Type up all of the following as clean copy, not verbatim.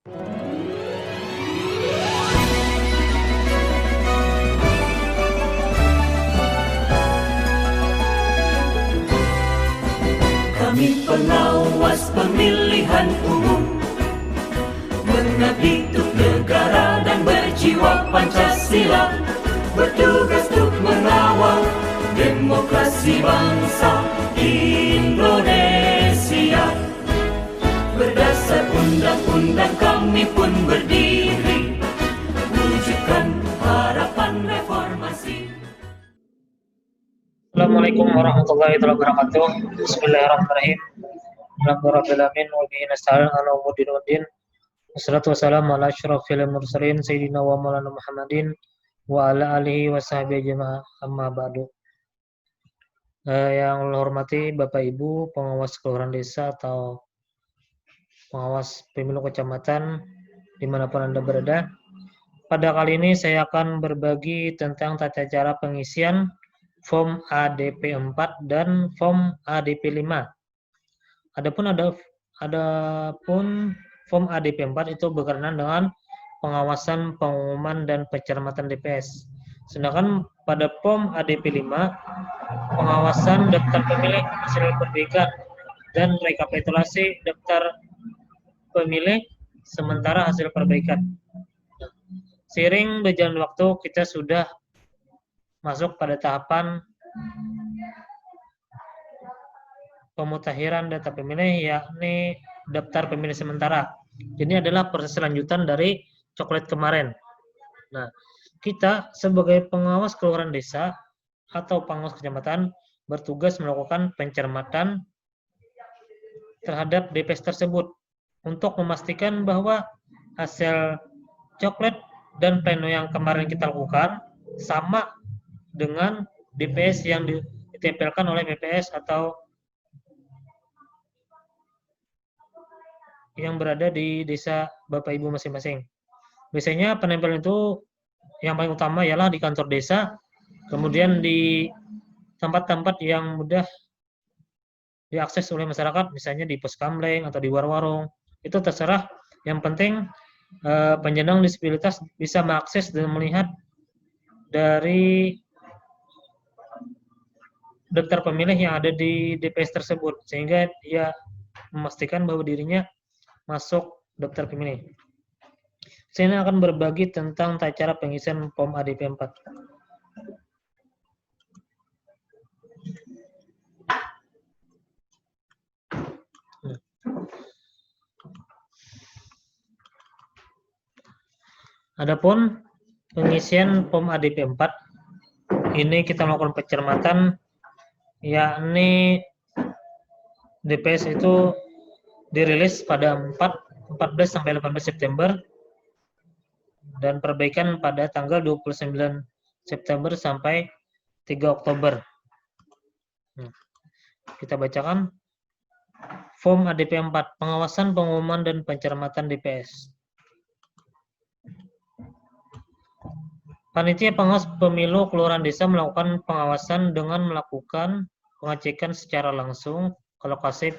Kami pengawas pemilihan umum, mengabdi untuk negara dan berjiwa Pancasila, bertugas untuk mengawal demokrasi bangsa Indonesia. Berdasar undang-undang kami pun berdiri, wujudkan harapan reformasi. Assalamualaikum warahmatullahi wabarakatuh. Bismillahirrahmanirrahim. Alhamdulillahirabbil wa bihi nasta'in ala umuri din. Wassalatu wassalamu ala asyrafil mursalin sayyidina wa maulana Muhammadin wa ala alihi wa sahbihi ajma'in, amma ba'du. Yang Allah hormati Bapak Ibu pengawas kelurahan desa atau pengawas pemilu kecamatan dimanapun Anda berada. Pada kali ini saya akan berbagi tentang tata cara pengisian form ADP 4 dan form ADP 5. Adapun form ADP 4 itu berkenaan dengan pengawasan, pengumuman dan pencermatan DPS. Sedangkan pada form ADP 5, pengawasan daftar pemilih hasil perbaikan dan rekapitulasi daftar pemilih sementara hasil perbaikan. Seiring berjalan waktu, kita sudah masuk pada tahapan pemutakhiran data pemilih, yakni daftar pemilih sementara. Ini adalah proses lanjutan dari coklat kemarin. Nah, kita sebagai pengawas kelurahan desa atau pengawas kecamatan bertugas melakukan pencermatan terhadap DPS tersebut untuk memastikan bahwa hasil coklat dan pleno yang kemarin kita lakukan sama dengan DPS yang ditempelkan oleh BPS atau yang berada di desa Bapak Ibu masing-masing. Biasanya penempelan itu yang paling utama ialah di kantor desa, kemudian di tempat-tempat yang mudah diakses oleh masyarakat, misalnya di pos kamling atau di warung-warung. Itu terserah, yang penting penyandang disabilitas bisa mengakses dan melihat dari daftar pemilih yang ada di DPS tersebut, sehingga dia memastikan bahwa dirinya masuk daftar pemilih. Saya akan berbagi tentang tata cara pengisian form ADP 4. Adapun pengisian form ADP 4, ini kita melakukan pencermatan, yakni DPS itu dirilis pada 14 sampai 18 September dan perbaikan pada tanggal 29 September sampai 3 Oktober. Kita bacakan form ADP 4, pengawasan, pengumuman dan pencermatan DPS. Panitia pengawas pemilu kelurahan desa melakukan pengawasan dengan melakukan pengecekan secara langsung ke lokasi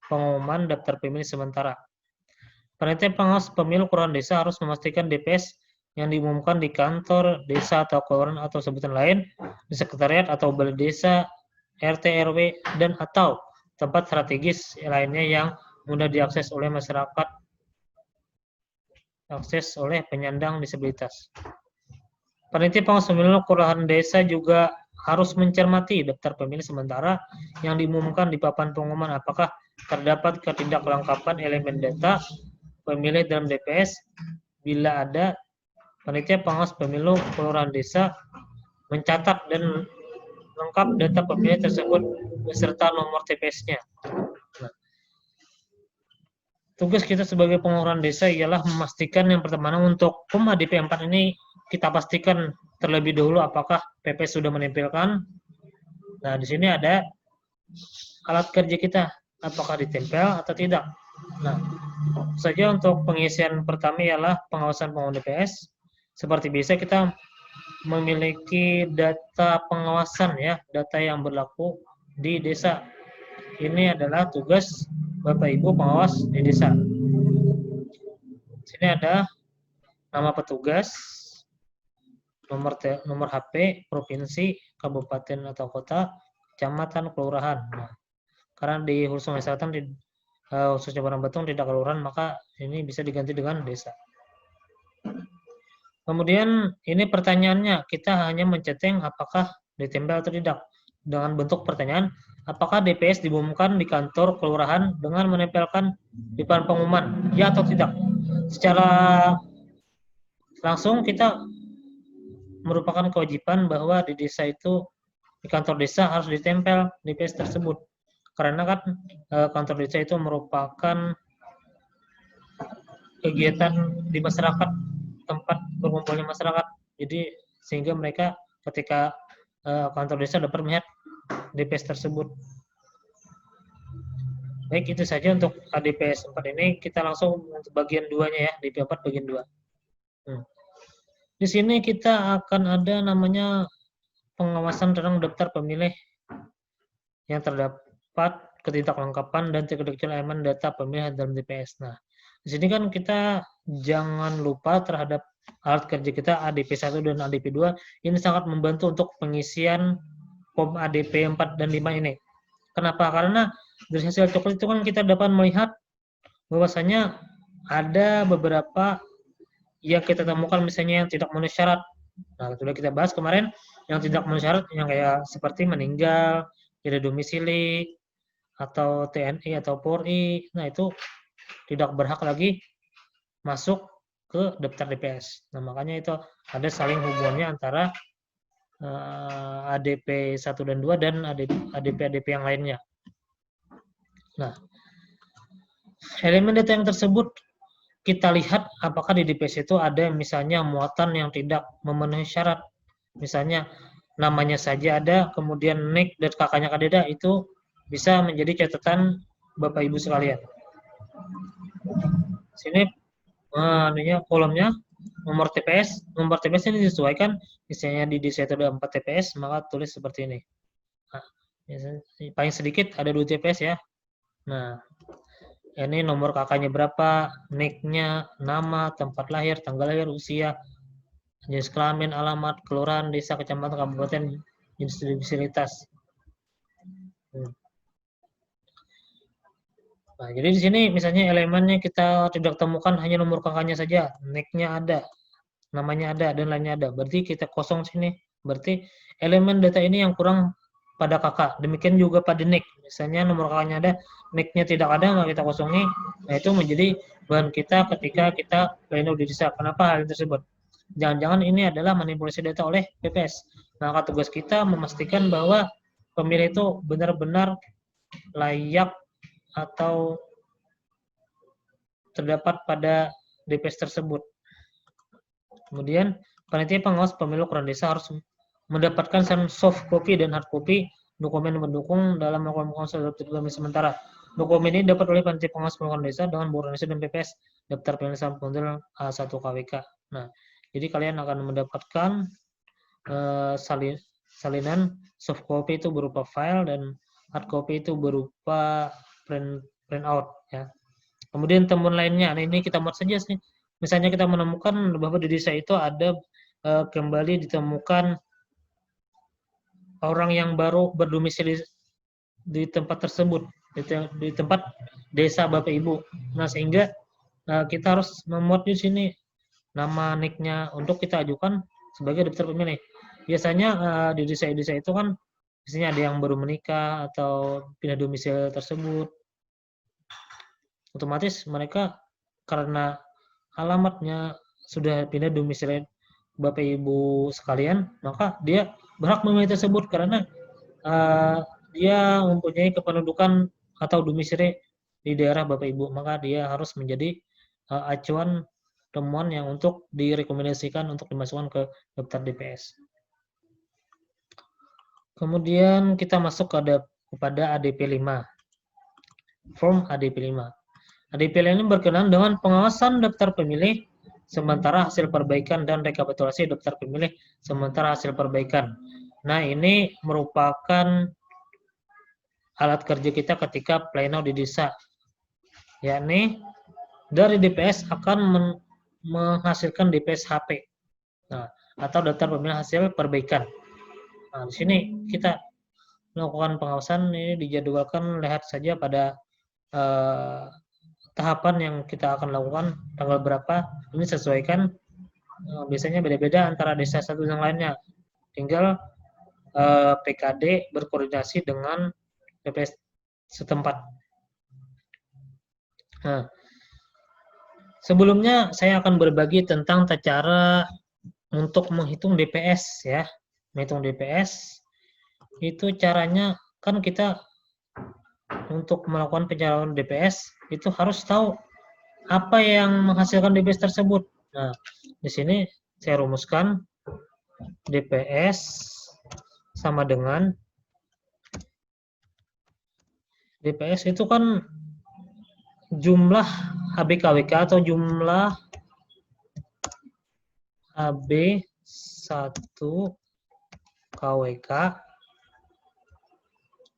pengumuman daftar pemilih sementara. Panitia pengawas pemilu kelurahan desa harus memastikan DPS yang diumumkan di kantor desa atau kelurahan atau sebutan lain, di sekretariat atau balai desa, RT RW dan atau tempat strategis lainnya yang mudah diakses oleh masyarakat, akses oleh penyandang disabilitas. Panitia pengawas pemilu kelurahan desa juga harus mencermati daftar pemilih sementara yang diumumkan di papan pengumuman apakah terdapat ketidaklengkapan elemen data pemilih dalam DPS. Bila ada, panitia pengawas pemilu kelurahan desa mencatat dan lengkap data pemilih tersebut beserta nomor TPS-nya. Nah, tugas kita sebagai pengelolaan desa ialah memastikan yang pertama untuk form ADP 4 ini kita pastikan terlebih dahulu apakah PPS sudah menempelkan. Nah, di sini ada alat kerja kita, apakah ditempel atau tidak. Nah, saja untuk pengisian pertama ialah pengawasan pengguna DPS. Seperti biasa kita memiliki data pengawasan ya, data yang berlaku di desa. Ini adalah tugas Bapak Ibu pengawas di desa. sini ada nama petugas, nomor HP, provinsi, kabupaten atau kota, kecamatan, kelurahan. Nah, karena di Hulu Sungai Selatan khususnya Barang Batung tidak kelurahan, maka ini bisa diganti dengan desa. Kemudian ini pertanyaannya, kita hanya menceteng apakah ditempel atau tidak. Dengan bentuk pertanyaan, apakah DPS diumumkan di kantor kelurahan dengan menempelkan di papan pengumuman, ya atau tidak? Secara langsung kita merupakan kewajiban bahwa di desa itu, di kantor desa harus ditempel DPS tersebut. Karena kan kantor desa itu merupakan kegiatan di masyarakat, tempat berkumpulnya masyarakat. Jadi sehingga mereka ketika kantor desa dapat melihat DPS tersebut. Baik, itu saja untuk ADPS 4 ini. Kita langsung untuk bagian 2-nya ya, DP 4 bagian 2. Di sini kita akan ada namanya pengawasan tentang daftar pemilih yang terdapat ketidaklengkapan dan kekecewaan elemen data pemilih dalam DPS. Nah, di sini kan kita jangan lupa terhadap alat kerja kita ADP 1 dan ADP 2. Ini sangat membantu untuk pengisian form ADP 4 dan 5 ini. Kenapa? Karena dari hasil coklat itu kan kita dapat melihat bahwasanya ada beberapa yang kita temukan misalnya yang tidak memenuhi syarat. Nah, sudah kita bahas kemarin yang tidak memenuhi syarat yang kayak seperti meninggal, tidak domisili, atau TNI atau Polri. Nah, itu tidak berhak lagi masuk ke daftar DPS. Nah, makanya itu ada saling hubungannya antara ADP 1 dan 2 dan ADP yang lainnya. Nah, elemen data yang tersebut kita lihat apakah di DPS itu ada misalnya muatan yang tidak memenuhi syarat. Misalnya namanya saja ada, kemudian NIK dan kakaknya kadeda, itu bisa menjadi catatan Bapak Ibu sekalian. Sini kolomnya nomor TPS ini disesuaikan. Misalnya di desa itu ada 4 TPS, maka tulis seperti ini. Nah, paling sedikit ada 2 TPS ya. Nah, ini nomor kakaknya berapa, NIK-nya, nama, tempat lahir, tanggal lahir, usia, jenis kelamin, alamat, kelurahan, desa, kecamatan, kabupaten, jenis fasilitas. Nah, jadi di sini misalnya elemennya kita tidak temukan hanya nomor kakaknya saja, NIK-nya ada, namanya ada, dan lainnya ada. Berarti kita kosong sini. Berarti elemen data ini yang kurang pada kakak. Demikian juga pada NIK. Misalnya nomor kakaknya ada, NIK-nya tidak ada, maka kita kosongi. Nah, itu menjadi bahan kita ketika kita pleno di desa. Kenapa hal tersebut? Jangan-jangan ini adalah manipulasi data oleh PPS. Maka tugas kita memastikan bahwa pemilih itu benar-benar layak atau terdapat pada DPS tersebut. Kemudian, panitia pengawas pemilu kelurahan desa harus mendapatkan soft copy dan hard copy dokumen pendukung dalam melakukan pengawasan daftar pemilih sementara. Dokumen ini dapat oleh panitia pengawas pemilu kelurahan desa dengan Bureau Desa dan PPS daftar pemilih sampel A1 KWK. Nah, jadi kalian akan mendapatkan salinan soft copy itu berupa file dan hard copy itu berupa print out ya. Kemudian temuan lainnya, nah ini kita buat saja sih. Misalnya kita menemukan bahwa di desa itu ada kembali ditemukan orang yang baru berdomisili di tempat tersebut, di tempat desa Bapak Ibu. Nah, sehingga kita harus memuat di sini nama NIK-nya untuk kita ajukan sebagai daftar pemilih. Biasanya di desa-desa itu kan biasanya ada yang baru menikah atau pindah domisili tersebut. Otomatis mereka karena alamatnya sudah pindah domisili Bapak Ibu sekalian, maka dia berhak memilih tersebut karena dia mempunyai kependudukan atau domisili di daerah Bapak Ibu, maka dia harus menjadi acuan temuan yang untuk direkomendasikan untuk dimasukkan ke daftar DPS. Kemudian kita masuk kepada ADP 5. Form ADP 5. ADP 5 ini berkenaan dengan pengawasan daftar pemilih sementara hasil perbaikan dan rekapitulasi daftar pemilih sementara hasil perbaikan. Nah, ini merupakan alat kerja kita ketika pleno di desa. Yakni dari DPS akan menghasilkan DPS HP. Nah, atau daftar pemilih hasil perbaikan. Nah, di sini kita melakukan pengawasan ini dijadwalkan, lihat saja pada tahapan yang kita akan lakukan tanggal berapa, ini sesuaikan. Biasanya beda-beda antara desa satu yang lainnya. Tinggal PKD berkoordinasi dengan DPS setempat. Nah, sebelumnya saya akan berbagi tentang cara untuk menghitung DPS ya. Menghitung DPS itu caranya kan kita untuk melakukan pencalonan DPS itu harus tahu apa yang menghasilkan DPS tersebut. Nah, di sini saya rumuskan DPS sama dengan DPS itu kan jumlah HB/KWK atau jumlah HB1 KWK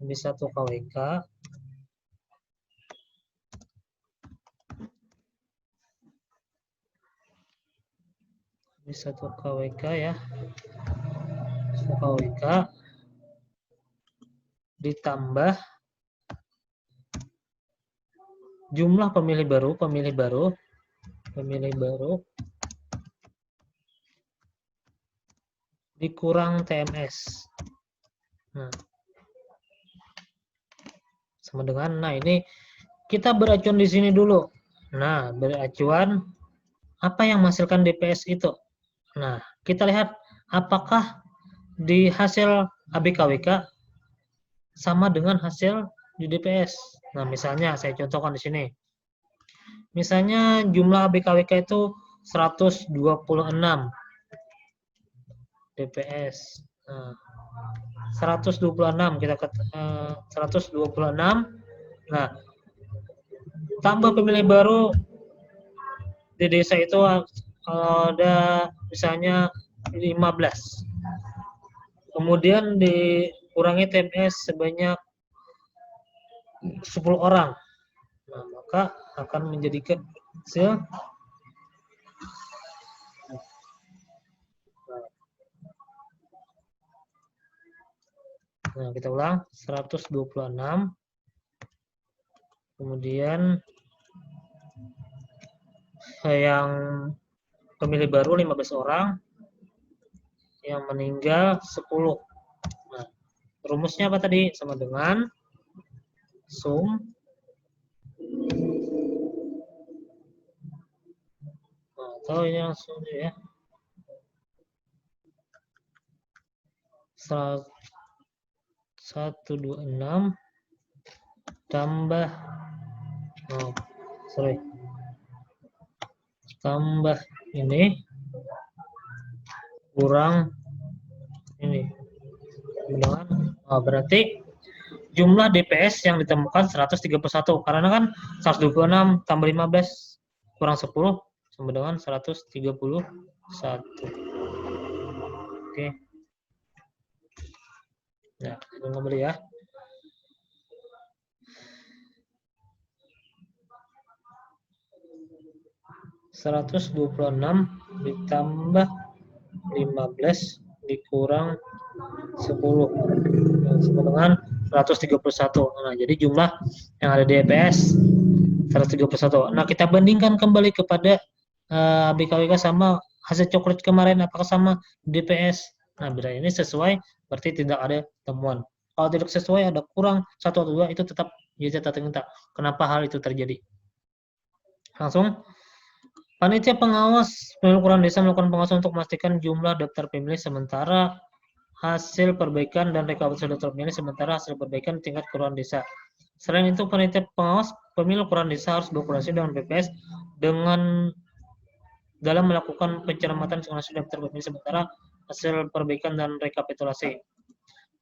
HB1 KWK HB1 KWK ya, 1 KWK ditambah jumlah pemilih baru dikurang TMS. Nah, sama dengan, nah ini kita beracuan di sini dulu. Nah, beracuan apa yang menghasilkan DPS itu. Nah, kita lihat apakah di hasil HB/KWK sama dengan hasil di DPS. Nah, misalnya saya contohkan di sini. Misalnya jumlah HB/KWK itu 126 DPS. Nah, 126 kita 126. Nah, tambah pemilih baru di desa itu ada misalnya 15. Kemudian dikurangi TMS sebanyak 10 orang. Nah, maka akan menjadikan hasil Nah, kita ulang 126. Kemudian yang pemilih baru 15 orang, yang meninggal 10. Nah, rumusnya apa tadi? Sama dengan sum atau ini langsung ya. 126 tambah tambah ini kurang ini. Berarti jumlah DPS yang ditemukan 131 karena kan 126 tambah 15 kurang 10 sama dengan 131. Oke. Nah, kembali ya. (126) ditambah 15 dikurang 10 sama dengan 131. Nah, jadi jumlah yang ada di DPS 131. Nah, kita bandingkan kembali kepada HB/KWK sama hasil coklat kemarin, apakah sama DPS. Nah, bila ini sesuai berarti tidak ada temuan. Kalau tidak sesuai ada kurang 1 atau 2 itu tetap jadi catatan kita. Kenapa hal itu terjadi? Langsung panitia pengawas pemilihan ukuran desa melakukan pengawasan untuk memastikan jumlah daftar pemilih sementara, hasil perbaikan dan rekapitulasi daftar pemilih sementara, hasil perbaikan tingkat kelurahan desa. Selain itu, panitia pengawas pemilihan ukuran desa harus berkoordinasi dengan BPS dalam melakukan pencermatan hasil daftar pemilih sementara, hasil perbaikan dan rekapitulasi.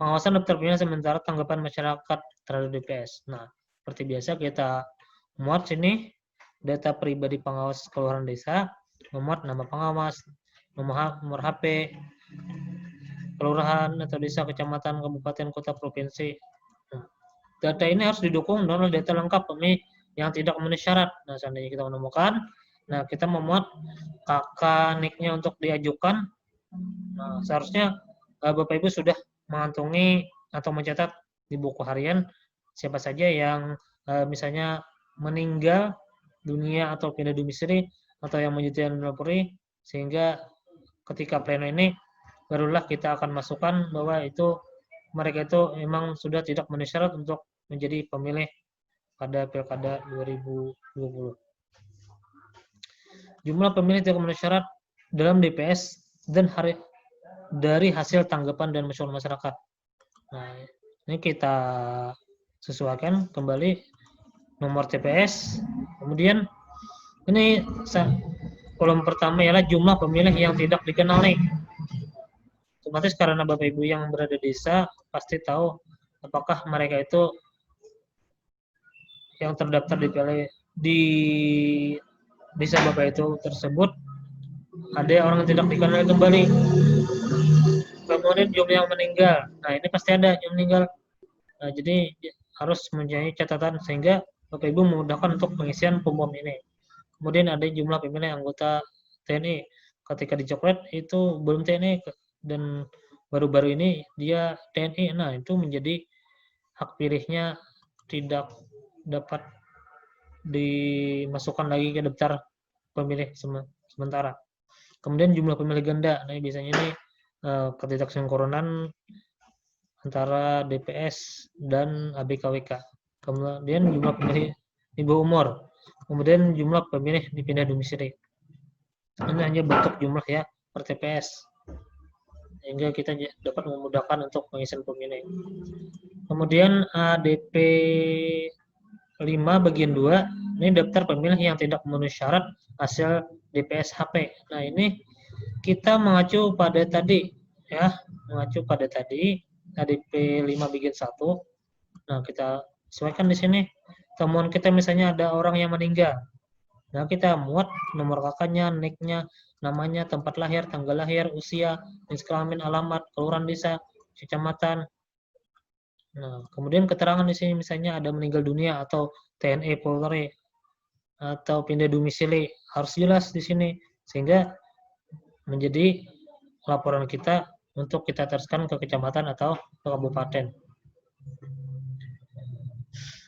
Pengawasan daftar pemilih sementara, tanggapan masyarakat terhadap DPS. Nah, seperti biasa kita muat sini data pribadi pengawas kelurahan desa, memuat nama pengawas, nomor HP, kelurahan atau desa, kecamatan, kabupaten, kota, provinsi. Nah, data ini harus didukung dengan data lengkap pemilih yang tidak memenuhi syarat. Nah, seandainya kita menemukan Nah, kita memuat KK NIK-nya untuk diajukan. Nah, seharusnya Bapak Ibu sudah mengantongi atau mencatat di buku harian siapa saja yang misalnya meninggal dunia atau pindah domisili atau yang menjadi Polri, sehingga ketika pleno ini barulah kita akan masukkan bahwa itu mereka itu memang sudah tidak memenuhi syarat untuk menjadi pemilih pada Pilkada 2020. Jumlah pemilih tidak memenuhi syarat dalam DPS dan dari hasil tanggapan dan masukan masyarakat. Nah, ini kita sesuaikan kembali nomor TPS. Kemudian ini kolom pertama ialah jumlah pemilih yang tidak dikenal nih. Otomatis karena Bapak Ibu yang berada di desa pasti tahu apakah mereka itu yang terdaftar di desa Bapak itu tersebut ada orang yang tidak dikenal kembali. Kemudian jumlah yang meninggal. Nah, ini pasti ada yang meninggal. Nah, jadi harus mempunyai catatan sehingga Bapak Ibu memudahkan untuk pengisian form ini. Kemudian ada jumlah pemilih anggota TNI. Ketika dicoklat itu belum TNI dan baru-baru ini dia TNI. Nah, itu menjadi hak pilihnya tidak dapat dimasukkan lagi ke daftar pemilih sementara. Kemudian jumlah pemilih ganda. Nah, biasanya ini ketidaksinkronan antara DPS dan ABKWK. Kemudian jumlah pemilih di bawah umur. Kemudian jumlah pemilih dipindah domisili. Ini hanya bentuk jumlah ya per TPS. Sehingga kita dapat memudahkan untuk pengisian pemilih. Kemudian ADP 5 bagian 2, ini daftar pemilih yang tidak memenuhi syarat hasil DPS HP. Nah, ini kita mengacu pada tadi ya, mengacu pada tadi ADP 5 bagian 1. Nah, kita sesuaikan di sini. Temuan kita misalnya ada orang yang meninggal. Nah, kita muat nomor kakaknya, NIK-nya, namanya, tempat lahir, tanggal lahir, usia, jenis kelamin, alamat, kelurahan desa, kecamatan. Nah, kemudian keterangan di sini misalnya ada meninggal dunia atau TNI Polri atau pindah domisili, harus jelas di sini sehingga menjadi laporan kita untuk kita teruskan ke kecamatan atau ke kabupaten.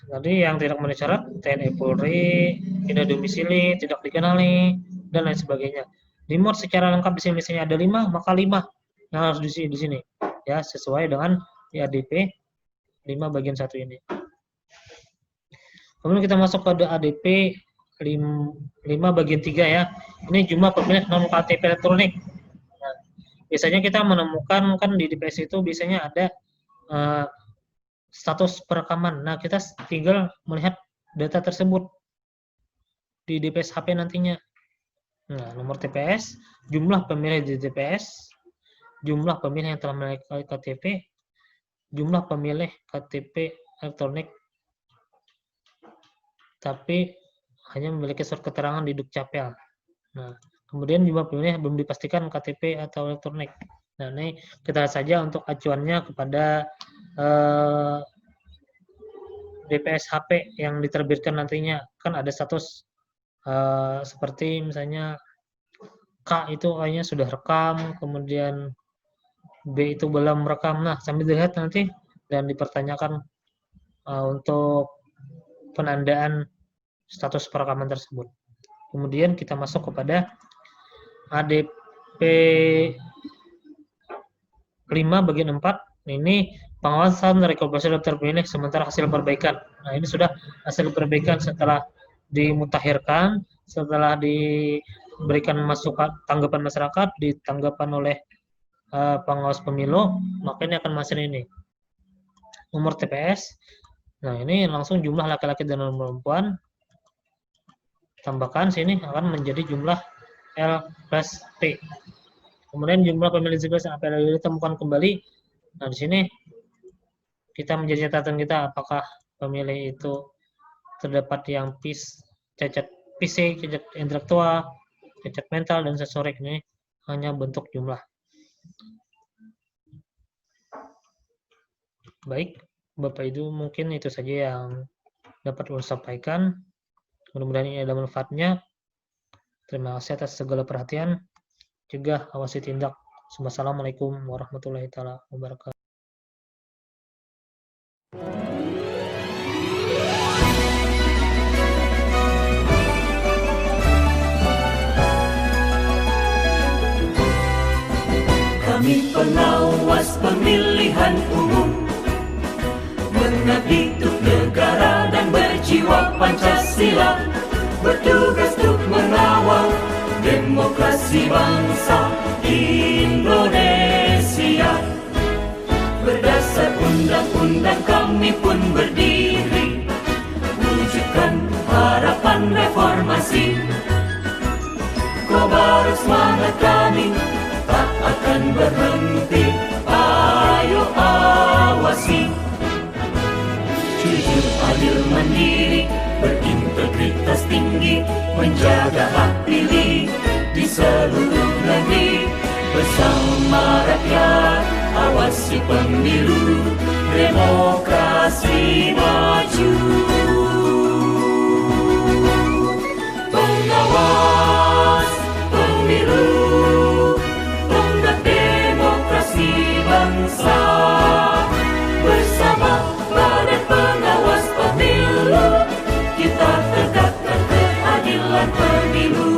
Tadi yang tidak memenuhi syarat TNI Polri, pindah domisili, tidak dikenali, dan lain sebagainya. Dimuat secara lengkap di sini misalnya ada 5, maka 5 yang harus di sini ya, sesuai dengan ADP 5 bagian 1 ini. Kemudian kita masuk pada ADP 5 bagian 3 ya. Ini jumlah pemilih non KTP elektronik. Nah, biasanya kita menemukan kan di DPS itu biasanya ada status perekaman. Nah, kita tinggal melihat data tersebut di DPS HP nantinya. Nah, nomor TPS, jumlah pemilih di TPS, jumlah pemilih yang telah memiliki KTP, jumlah pemilih KTP elektronik, tapi hanya memiliki surat keterangan di Dukcapil. Nah, kemudian jumlah pemilih belum dipastikan KTP atau elektronik. Nah, ini kita lihat saja untuk acuannya kepada DPS HP yang diterbitkan nantinya. Kan ada status seperti misalnya K itu kayaknya sudah rekam, kemudian B itu belum rekam. Nah, sambil dilihat nanti dan dipertanyakan untuk penandaan status perekaman tersebut. Kemudian kita masuk kepada ADP 5 bagian 4. Ini pengawasan rekapitulasi daftar pemilih sementara hasil perbaikan. Nah, ini sudah hasil perbaikan setelah dimutakhirkan, setelah diberikan masukan tanggapan masyarakat, ditanggapan oleh pengawas pemilu, maka ini akan masuk ini. Nomor TPS. Nah, ini langsung jumlah laki-laki dan perempuan. Tambahkan sini akan menjadi jumlah L plus P. Kemudian jumlah pemilih ZPS yang ditemukan kembali. Nah, di sini kita menjadi catatan kita apakah pemilih itu terdapat yang cacat fisik, cacat intelektual, cacat mental, dan sensorik. Ini hanya bentuk jumlah. Baik, Bapak Ibu, mungkin itu saja yang dapat saya sampaikan. Mudah-mudahan ini ada manfaatnya. Terima kasih atas segala perhatian. Cegah, awasi, tindak. Wassalamualaikum warahmatullahi wabarakatuh. Kami pengawas pemilihan umum, mengabdi untuk negara dan berjiwa Pancasila, bertugas untuk mengawal demokrasi bangsa Indonesia. Berdasar undang-undang kami pun berdiri, wujudkan harapan reformasi. Kobar semangat kami tak akan berhenti, ayo awasi. Jujur, adil, mandiri, berintegritas tinggi, menjaga hak pilih di seluruh negeri. Bersama rakyat, awasi pemilu, demokrasi maju. Pengawas pemilu, tonggak demokrasi bangsa. Bersama Badan Pengawas Pemilu, kita tegakkan keadilan pemilu.